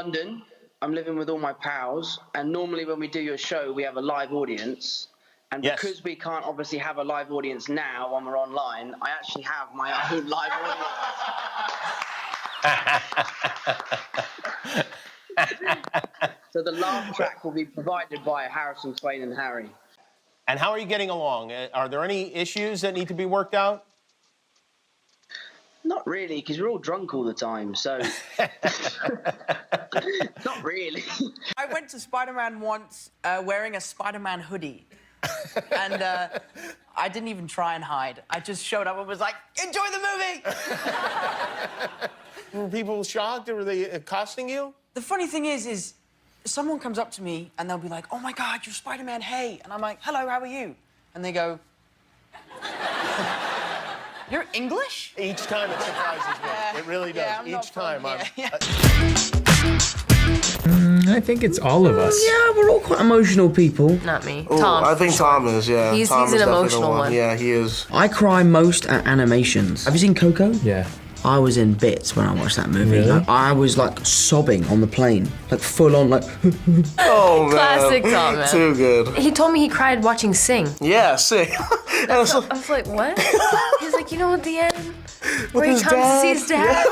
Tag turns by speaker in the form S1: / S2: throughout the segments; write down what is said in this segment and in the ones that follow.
S1: London. I'm living with all my pals, and normally when we do your show, we have a live audience. And because we can't obviously have a live audience now when we're online, I actually have my own live audience. So the laugh track will be provided by Harrison, Swain, and Harry.
S2: And how are you getting along? Are there any issues that need to be worked out?
S1: Not really, because we're all drunk all the time, so... Not really.
S3: I went to Spider-Man once wearing a Spider-Man hoodie. And I didn't even try and hide. I just showed up and was like, enjoy the movie!
S2: Were people shocked? Were they accosting you?
S3: The funny thing is someone comes up to me and they'll be like, oh my God, you're Spider-Man, hey. And I'm like, hello, how are you? And they go, you're English?
S2: Each time it surprises me.
S3: Yeah.
S2: It really does.
S3: Yeah,
S2: Each time.
S4: I think it's all of us.
S3: Yeah, we're all quite emotional people.
S5: Not me.
S6: Ooh,
S5: Tom.
S6: I think Tom is, yeah.
S5: He's
S6: Tom is
S5: an
S6: definitely
S5: emotional
S6: the
S5: one.
S6: Yeah, he is.
S3: I cry most at animations. Have you seen Coco?
S4: Yeah.
S3: I was in bits when I watched that movie.
S4: Really?
S3: Like, I was like sobbing on the plane, like full on, like.
S6: Oh man.
S5: Classic Tom, man.
S6: Too good.
S5: He told me he cried watching Sing.
S6: Yeah, Sing. And I was like,
S5: I was like, what? He's like, you know, at the end, where
S6: his
S5: he comes to see his dad.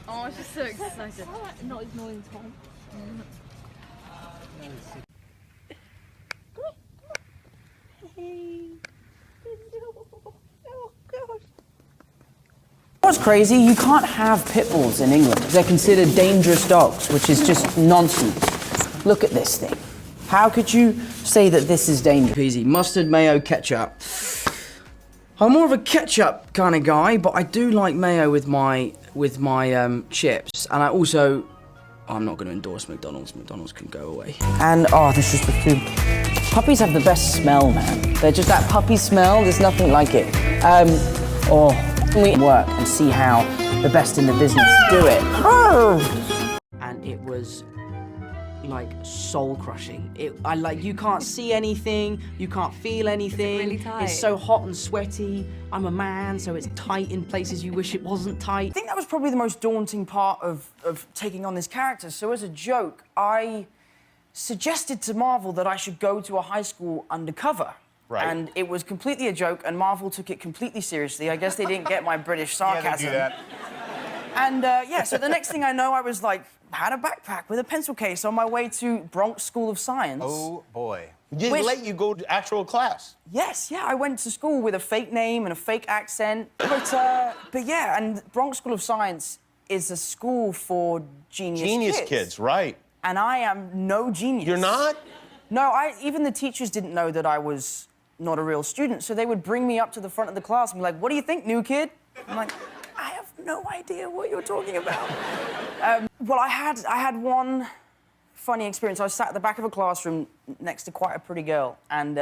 S7: Oh, I'm just so excited. Not ignoring Tom.
S3: What's crazy? You can't have pit bulls in England. They're considered dangerous dogs, which is just nonsense. Look at this thing. How could you say that this is dangerous? Easy. Mustard, mayo, ketchup. I'm more of a ketchup kind of guy, but I do like mayo with my chips. And I also, I'm not going to endorse McDonald's. McDonald's can go away. And oh, this is the food. Puppies have the best smell, man. They're just that puppy smell. There's nothing like it. We work and see how the best in the business do it. And it was like soul crushing. You can't see anything, you can't feel anything.
S7: Really tight.
S3: It's so hot and sweaty. I'm a man, so it's tight in places you wish it wasn't tight. I think that was probably the most daunting part of taking on this character. So as a joke, I suggested to Marvel that I should go to a high school undercover.
S2: Right.
S3: And it was completely a joke, and Marvel took it completely seriously. I guess they didn't get my British sarcasm.
S2: Yeah, they do that.
S3: And yeah, so the next thing I know, I was like, had a backpack with a pencil case on my way to Bronx School of Science.
S2: Oh, boy. Didn't let you go to actual class?
S3: Yes, yeah, I went to school with a fake name and a fake accent. But yeah, and Bronx School of Science is a school for genius
S2: kids, right.
S3: And I am no genius.
S2: You're not?
S3: No, even the teachers didn't know that I was not a real student, so they would bring me up to the front of the class and be like, what do you think, new kid? I'm like, I have no idea what you're talking about. Well, I had one funny experience. I was sat at the back of a classroom next to quite a pretty girl, and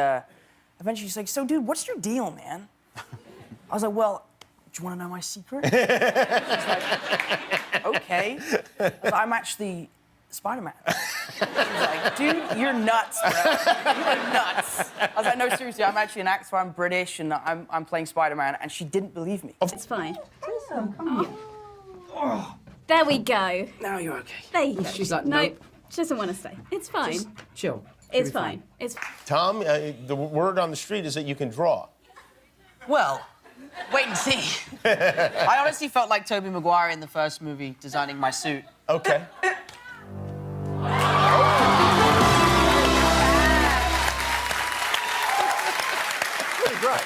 S3: eventually she's like, so, dude, what's your deal, man? I was like, well, do you want to know my secret? She's like, okay. I was like, I'm actually Spider-Man. She's like, dude, you're nuts, bro. You're nuts. I was like, no, seriously, I'm actually an actor, I'm British, and I'm playing Spider-Man, and she didn't believe me.
S7: It's fine. Come here. There we go.
S3: Now you're okay.
S7: There you go.
S3: She's like,
S7: nope.
S3: nope.
S7: She doesn't want to stay. It's fine.
S3: Just chill.
S7: It's fine. It's
S2: Tom, the word on the street is that you can draw.
S3: Well, wait and see. I honestly felt like Tobey Maguire in the first movie designing my suit.
S2: Okay. Pretty great.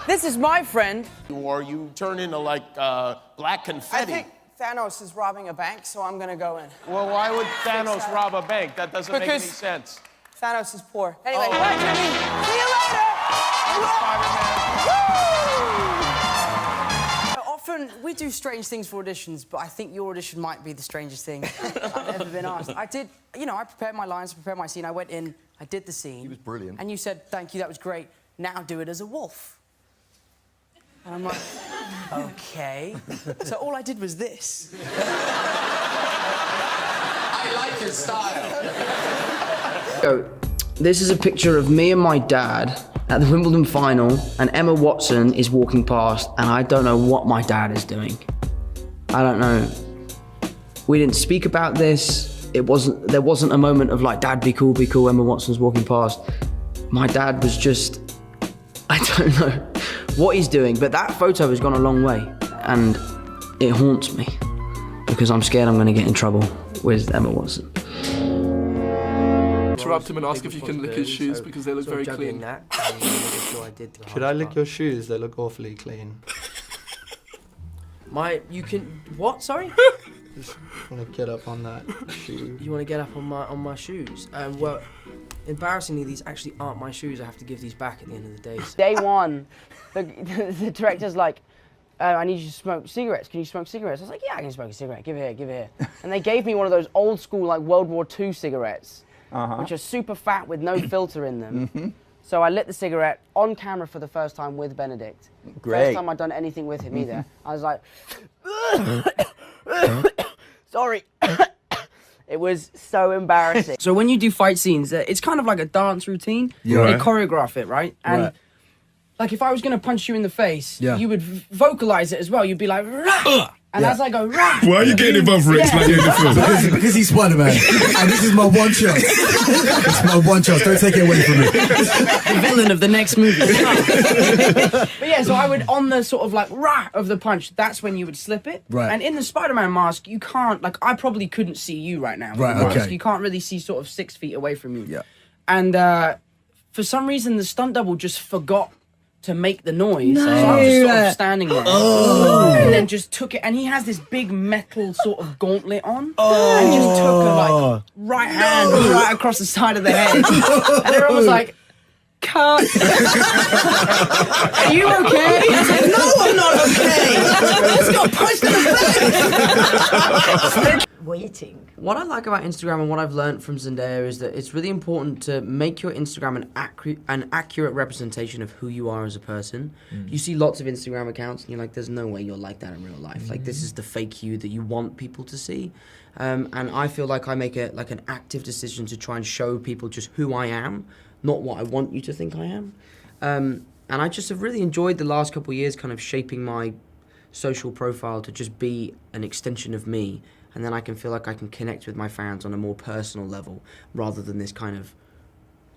S3: This is my friend.
S2: Or you turn into, like, black confetti.
S3: I think Thanos is robbing a bank, so I'm gonna go in.
S2: Well, why would Thanos rob a bank? That doesn't make any sense.
S3: Thanos is poor. Anyway,
S2: Oh.
S3: bye, Jimmy. See you later! Often, we do strange things for auditions, but I think your audition might be the strangest thing I've ever been asked. I prepared my lines, prepared my scene. I went in, I did the scene.
S6: He was brilliant.
S3: And you said, thank you, that was great. Now do it as a wolf. And I'm like, Okay. So all I did was this.
S8: I like his style.
S3: So, this is a picture of me and my dad at the Wimbledon final, and Emma Watson is walking past, and I don't know what my dad is doing. I don't know. We didn't speak about this. There wasn't a moment of like, Dad, be cool, Emma Watson's walking past. My dad was just, I don't know what he's doing, but that photo has gone a long way, and it haunts me because I'm scared I'm gonna get in trouble with Emma Watson.
S9: Interrupt him and ask if you can lick his shoes because they look very clean.
S10: Could I lick your shoes? They look awfully clean.
S3: What? Sorry?
S10: Just want to get up on that shoe.
S3: You want to get up on my shoes? Well, embarrassingly, these actually aren't my shoes. I have to give these back at the end of the day. Day one, the director's like, I need you to smoke cigarettes. Can you smoke cigarettes? I was like, yeah, I can smoke a cigarette. Give it here. And they gave me one of those old school, like World War II cigarettes, which are super fat with no filter in them. So I lit the cigarette on camera for the first time with Benedict.
S11: Great.
S3: First time I'd done anything with him either. I was like, sorry. It was so embarrassing. So when you do fight scenes, it's kind of like a dance routine. They choreograph it, right? And like if I was going to punch you in the face, you would vocalize it as well. You'd be like, rah! And as I go, rah!
S11: Why are you getting involved, Rex, like you're in the film?
S12: Because he's Spider-Man. And this is my one chance. It's my one chance. Don't take it away from me.
S3: The villain of the next movie. But yeah, so I would, on the sort of like, rah! Of the punch, that's when you would slip it.
S12: Right.
S3: And in the Spider-Man mask, you can't, like, I probably couldn't see you right now.
S12: Right, okay.
S3: You can't really see sort of 6 feet away from you.
S12: Yeah.
S3: And for some reason, the stunt double just forgot to make the noise. So I was just sort of standing there. And then just took it, and he has this big metal sort of gauntlet on. And just took a like right hand right across the side of the head. And everyone was like, cut. Are you okay? I was like, no, I'm not okay. I just got punched in the face. Waiting. What I like about Instagram and what I've learned from Zendaya is that it's really important to make your Instagram an accurate representation of who you are as a person. You see lots of Instagram accounts and you're like, there's no way you're like that in real life. Like, this is the fake you that you want people to see. And I feel like I make an active decision to try and show people just who I am, not what I want you to think I am. And I just have really enjoyed the last couple of years kind of shaping my social profile to just be an extension of me. And then I can feel like I can connect with my fans on a more personal level rather than this kind of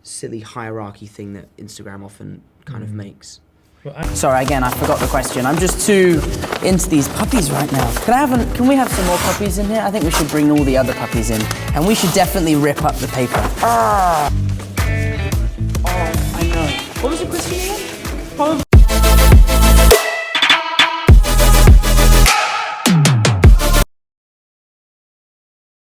S3: silly hierarchy thing that Instagram often kind of makes. Sorry, again, I forgot the question. I'm just too into these puppies right now. Can we have some more puppies in here? I think we should bring all the other puppies in. And we should definitely rip up the paper. Oh, I know. What was the question again?